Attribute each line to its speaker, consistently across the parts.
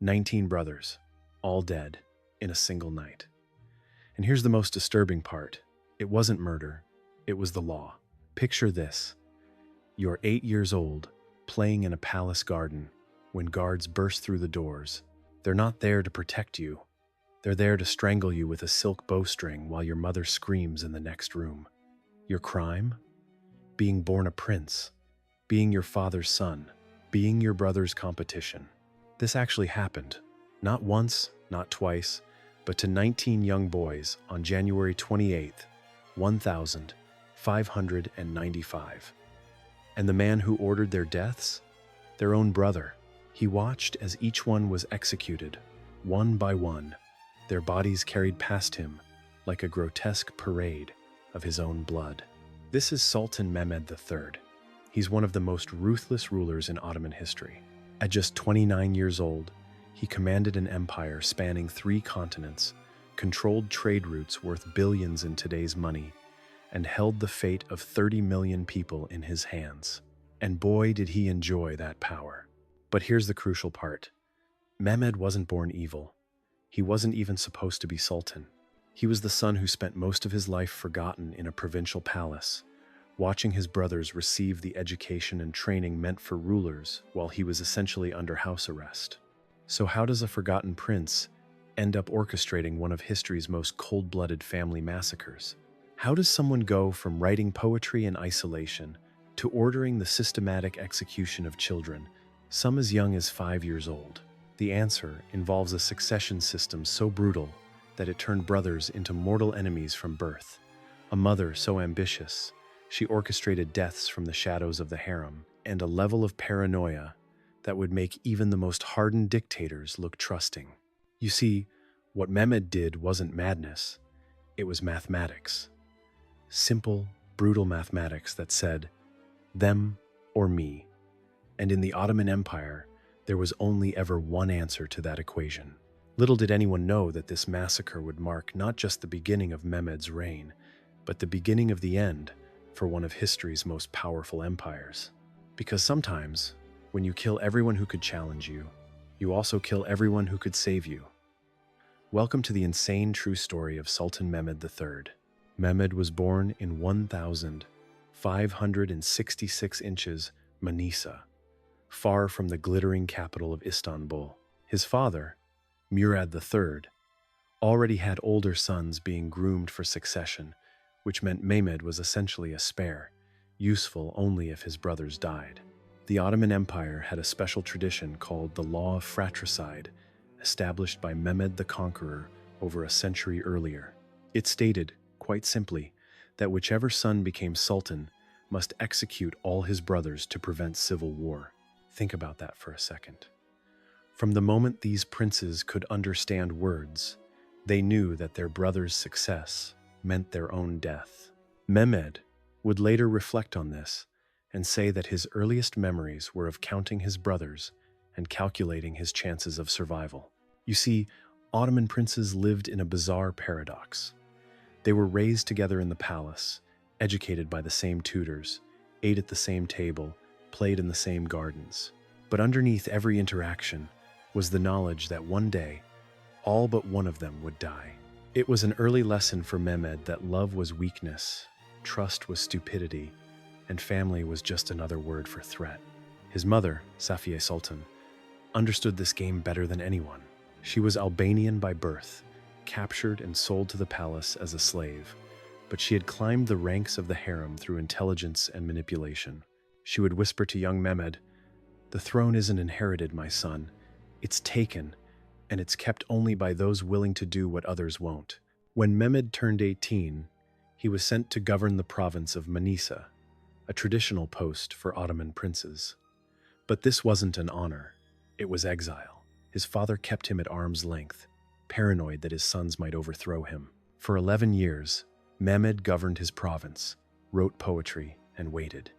Speaker 1: 19 brothers, all dead in a single night. And here's the most disturbing part. It wasn't murder, it was the law. Picture this. You're 8 years old, playing in a palace garden, when guards burst through the doors. They're not there to protect you. They're there to strangle you with a silk bowstring while your mother screams in the next room. Your crime? Being born a prince. Being your father's son. Being your brother's competition. This actually happened. Not once, not twice, but to 19 young boys on January 28th, 1595. And the man who ordered their deaths? Their own brother. He watched as each one was executed, one by one, their bodies carried past him like a grotesque parade of his own blood. This is Sultan Mehmed III. He's one of the most ruthless rulers in Ottoman history. At just 29 years old, he commanded an empire spanning 3 continents, controlled trade routes worth billions in today's money, and held the fate of 30 million people in his hands. And boy, did he enjoy that power. But here's the crucial part. Mehmed wasn't born evil. He wasn't even supposed to be sultan. He was the son who spent most of his life forgotten in a provincial palace, watching his brothers receive the education and training meant for rulers while he was essentially under house arrest. So how does a forgotten prince end up orchestrating one of history's most cold-blooded family massacres? How does someone go from writing poetry in isolation to ordering the systematic execution of children, some as young as 5 years old? The answer involves a succession system so brutal that it turned brothers into mortal enemies from birth, a mother so ambitious she orchestrated deaths from the shadows of the harem, and a level of paranoia that would make even the most hardened dictators look trusting. You see, what Mehmed did wasn't madness, it was mathematics. Simple, brutal mathematics that said, them or me. And in the Ottoman Empire, there was only ever one answer to that equation. Little did anyone know that this massacre would mark not just the beginning of Mehmed's reign, but the beginning of the end for one of history's most powerful empires. Because sometimes, when you kill everyone who could challenge you, you also kill everyone who could save you. Welcome to the insane true story of Sultan Mehmed III. Mehmed was born in 1566 inches, Manisa, far from the glittering capital of Istanbul. His father, Murad III, already had older sons being groomed for succession, which meant Mehmed was essentially a spare, useful only if his brothers died. The Ottoman Empire had a special tradition called the Law of Fratricide, established by Mehmed the Conqueror over a century earlier. It stated, quite simply, that whichever son became sultan must execute all his brothers to prevent civil war. Think about that for a second. From the moment these princes could understand words, they knew that their brother's success meant their own death. Mehmed would later reflect on this and say that his earliest memories were of counting his brothers and calculating his chances of survival. You see, Ottoman princes lived in a bizarre paradox. They were raised together in the palace, educated by the same tutors, ate at the same table, played in the same gardens. But underneath every interaction was the knowledge that one day, all but one of them would die. It was an early lesson for Mehmed that love was weakness, trust was stupidity, and family was just another word for threat. His mother, Safiye Sultan, understood this game better than anyone. She was Albanian by birth, captured and sold to the palace as a slave, but she had climbed the ranks of the harem through intelligence and manipulation. She would whisper to young Mehmed, "The throne isn't inherited, my son. It's taken, and it's kept only by those willing to do what others won't." When Mehmed turned 18, he was sent to govern the province of Manisa, a traditional post for Ottoman princes. But this wasn't an honor, it was exile. His father kept him at arm's length, paranoid that his sons might overthrow him. For 11 years, Mehmed governed his province, wrote poetry, and waited.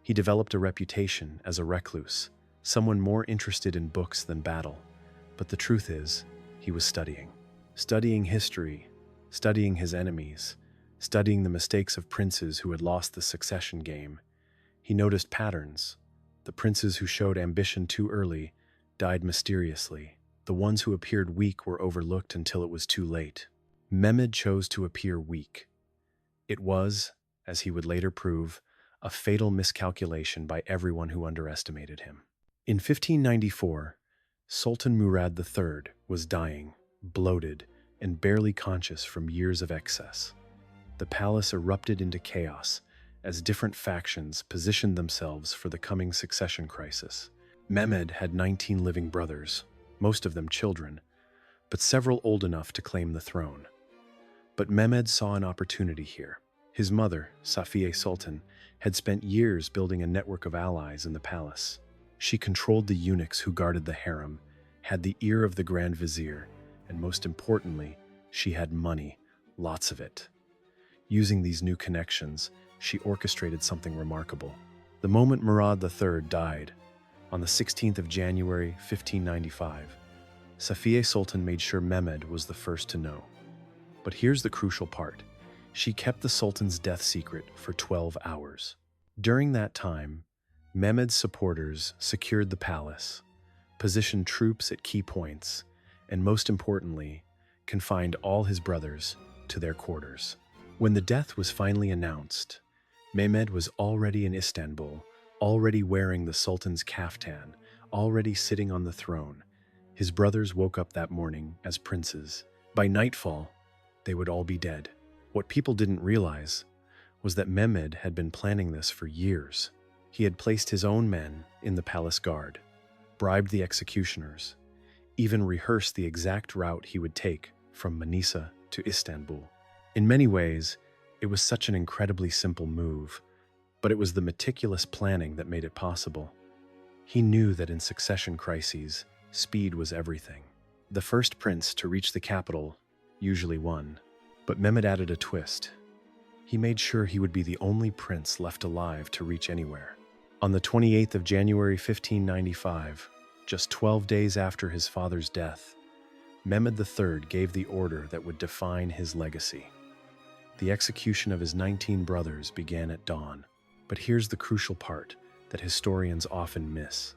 Speaker 1: He developed a reputation as a recluse, someone more interested in books than battle. But the truth is, he was studying history, studying his enemies, studying the mistakes of princes who had lost the succession game. He noticed patterns. The princes who showed ambition too early died mysteriously. The ones who appeared weak were overlooked until it was too late. Mehmed chose to appear weak. It was, as he would later prove, a fatal miscalculation by everyone who underestimated him. In 1594, Sultan Murad III was dying, bloated, and barely conscious from years of excess. The palace erupted into chaos as different factions positioned themselves for the coming succession crisis. Mehmed had 19 living brothers, most of them children, but several old enough to claim the throne. But Mehmed saw an opportunity here. His mother, Safiye Sultan, had spent years building a network of allies in the palace. She controlled the eunuchs who guarded the harem, had the ear of the Grand Vizier, and most importantly, she had money, lots of it. Using these new connections, she orchestrated something remarkable. The moment Murad III died, on the 16th of January, 1595, Safiye Sultan made sure Mehmed was the first to know. But here's the crucial part. She kept the Sultan's death secret for 12 hours. During that time, Mehmed's supporters secured the palace, positioned troops at key points, and most importantly, confined all his brothers to their quarters. When the death was finally announced, Mehmed was already in Istanbul, already wearing the Sultan's kaftan, already sitting on the throne. His brothers woke up that morning as princes. By nightfall, they would all be dead. What people didn't realize was that Mehmed had been planning this for years. He had placed his own men in the palace guard, bribed the executioners, even rehearsed the exact route he would take from Manisa to Istanbul. In many ways, it was such an incredibly simple move, but it was the meticulous planning that made it possible. He knew that in succession crises, speed was everything. The first prince to reach the capital usually won, but Mehmed added a twist. He made sure he would be the only prince left alive to reach anywhere. On the 28th of January 1595, just 12 days after his father's death, Mehmed III gave the order that would define his legacy. The execution of his 19 brothers began at dawn. But here's the crucial part that historians often miss.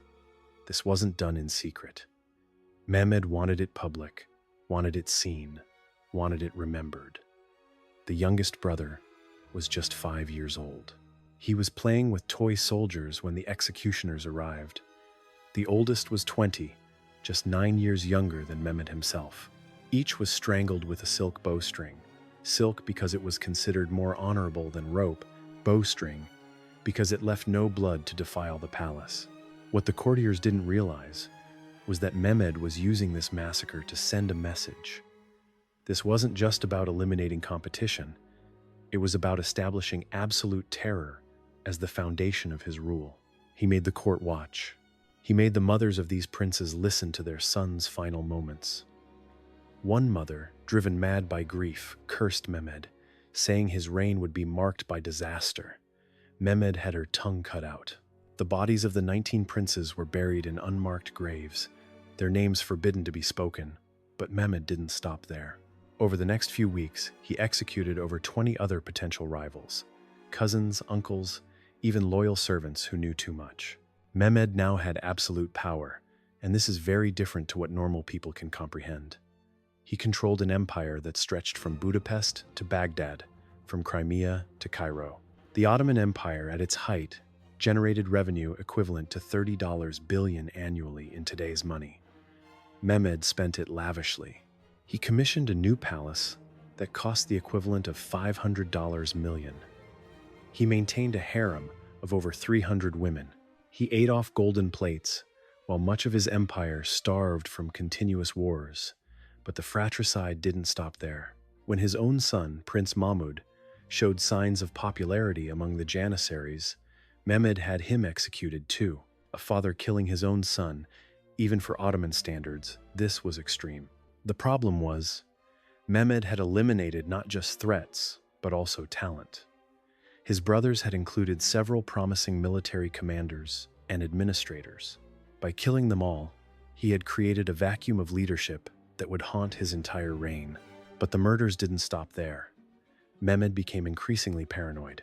Speaker 1: This wasn't done in secret. Mehmed wanted it public, wanted it seen, wanted it remembered. The youngest brother was just 5 years old. He was playing with toy soldiers when the executioners arrived. The oldest was 20, just 9 years younger than Mehmed himself. Each was strangled with a silk bowstring. Silk because it was considered more honorable than rope, bowstring because it left no blood to defile the palace. What the courtiers didn't realize was that Mehmed was using this massacre to send a message. This wasn't just about eliminating competition. It was about establishing absolute terror as the foundation of his rule. He made the court watch. He made the mothers of these princes listen to their sons' final moments. One mother, driven mad by grief, cursed Mehmed, saying his reign would be marked by disaster. Mehmed had her tongue cut out. The bodies of the 19 princes were buried in unmarked graves, their names forbidden to be spoken, but Mehmed didn't stop there. Over the next few weeks, he executed over 20 other potential rivals, cousins, uncles, even loyal servants who knew too much. Mehmed now had absolute power, and this is very different to what normal people can comprehend. He controlled an empire that stretched from Budapest to Baghdad, from Crimea to Cairo. The Ottoman Empire, at its height, generated revenue equivalent to $30 billion annually in today's money. Mehmed spent it lavishly. He commissioned a new palace that cost the equivalent of $500 million. He maintained a harem of over 300 women. He ate off golden plates, while much of his empire starved from continuous wars. But the fratricide didn't stop there. When his own son, Prince Mahmud, showed signs of popularity among the Janissaries, Mehmed had him executed too. A father killing his own son, even for Ottoman standards, this was extreme. The problem was, Mehmed had eliminated not just threats, but also talent. His brothers had included several promising military commanders and administrators. By killing them all, he had created a vacuum of leadership that would haunt his entire reign. But the murders didn't stop there. Mehmed became increasingly paranoid.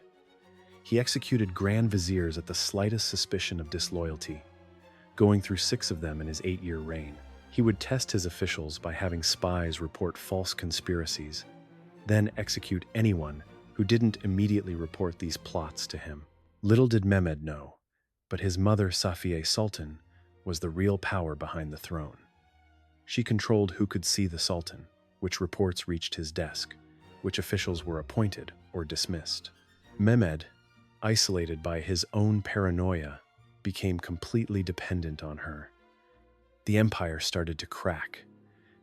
Speaker 1: He executed grand viziers at the slightest suspicion of disloyalty, going through 6 of them in his 8-year reign. He would test his officials by having spies report false conspiracies, then execute anyone who didn't immediately report these plots to him. Little did Mehmed know, but his mother Safiye Sultan was the real power behind the throne. She controlled who could see the Sultan, which reports reached his desk, which officials were appointed or dismissed. Mehmed, isolated by his own paranoia, became completely dependent on her. The empire started to crack.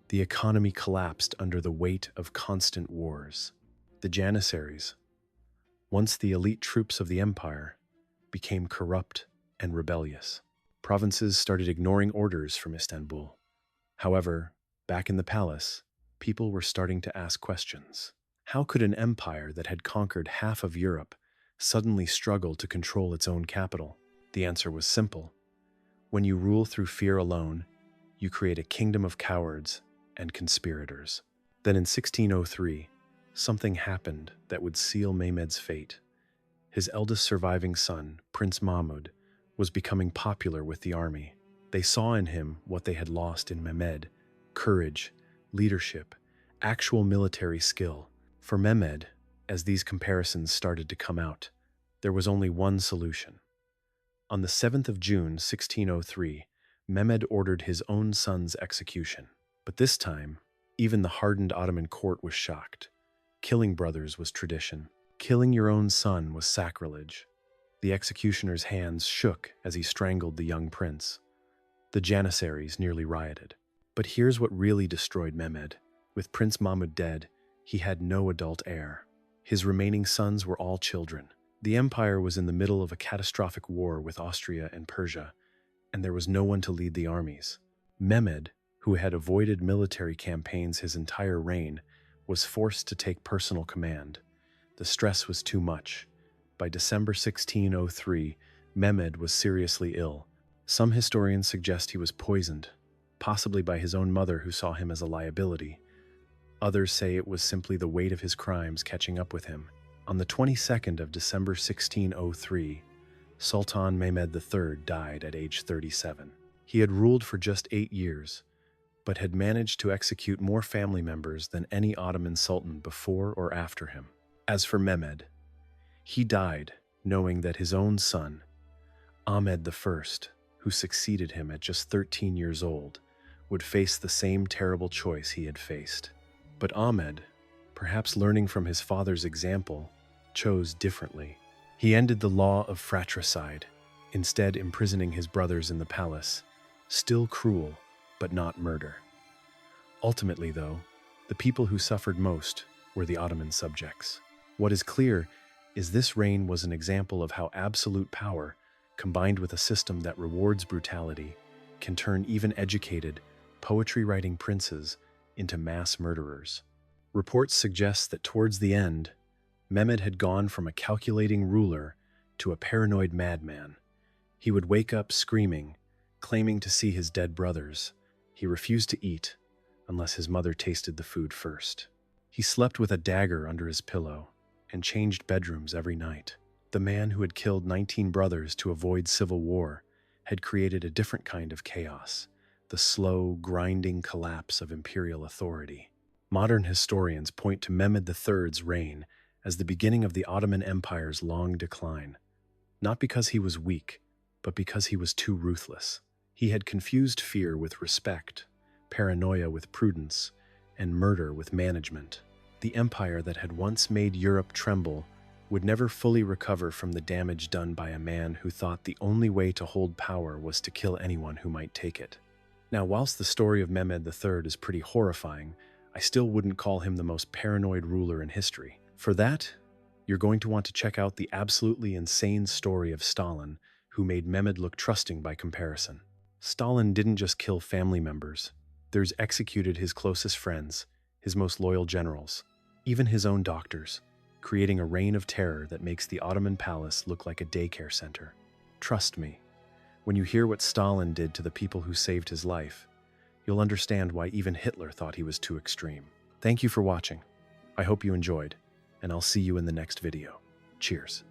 Speaker 1: The economy collapsed under the weight of constant wars. The Janissaries, once the elite troops of the empire, became corrupt and rebellious. Provinces started ignoring orders from Istanbul. However, back in the palace, people were starting to ask questions. How could an empire that had conquered half of Europe suddenly struggle to control its own capital? The answer was simple. When you rule through fear alone, you create a kingdom of cowards and conspirators. Then in 1603, something happened that would seal Mehmed's fate. His eldest surviving son, Prince Mahmud, was becoming popular with the army. They saw in him what they had lost in Mehmed: courage, leadership, actual military skill. For Mehmed, as these comparisons started to come out, there was only one solution. On the 7th of June, 1603, Mehmed ordered his own son's execution. But this time, even the hardened Ottoman court was shocked. Killing brothers was tradition. Killing your own son was sacrilege. The executioner's hands shook as he strangled the young prince. The Janissaries nearly rioted. But here's what really destroyed Mehmed. With Prince Mahmud dead, he had no adult heir. His remaining sons were all children. The empire was in the middle of a catastrophic war with Austria and Persia, and there was no one to lead the armies. Mehmed, who had avoided military campaigns his entire reign, was forced to take personal command. The stress was too much. By December 1603, Mehmed was seriously ill. Some historians suggest he was poisoned, possibly by his own mother who saw him as a liability. Others say it was simply the weight of his crimes catching up with him. On the 22nd of December 1603, Sultan Mehmed III died at age 37. He had ruled for just 8 years, but had managed to execute more family members than any Ottoman sultan before or after him. As for Mehmed, he died knowing that his own son, Ahmed I, who succeeded him at just 13 years old, would face the same terrible choice he had faced. But Ahmed, perhaps learning from his father's example, chose differently. He ended the law of fratricide, instead imprisoning his brothers in the palace, still cruel, but not murder. Ultimately, though, the people who suffered most were the Ottoman subjects. What is clear is this reign was an example of how absolute power, combined with a system that rewards brutality, can turn even educated, poetry-writing princes into mass murderers. Reports suggest that towards the end, Mehmed had gone from a calculating ruler to a paranoid madman. He would wake up screaming, claiming to see his dead brothers. He refused to eat unless his mother tasted the food first. He slept with a dagger under his pillow and changed bedrooms every night. The man who had killed 19 brothers to avoid civil war had created a different kind of chaos, the slow, grinding collapse of imperial authority. Modern historians point to Mehmed III's reign as the beginning of the Ottoman Empire's long decline, not because he was weak, but because he was too ruthless. He had confused fear with respect, paranoia with prudence, and murder with management. The empire that had once made Europe tremble would never fully recover from the damage done by a man who thought the only way to hold power was to kill anyone who might take it. Now, whilst the story of Mehmed III is pretty horrifying, I still wouldn't call him the most paranoid ruler in history. For that, you're going to want to check out the absolutely insane story of Stalin, who made Mehmed look trusting by comparison. Stalin didn't just kill family members. There's executed his closest friends, his most loyal generals, even his own doctors, creating a reign of terror that makes the Ottoman palace look like a daycare center. Trust me, when you hear what Stalin did to the people who saved his life, you'll understand why even Hitler thought he was too extreme. Thank you for watching. I hope you enjoyed, and I'll see you in the next video. Cheers.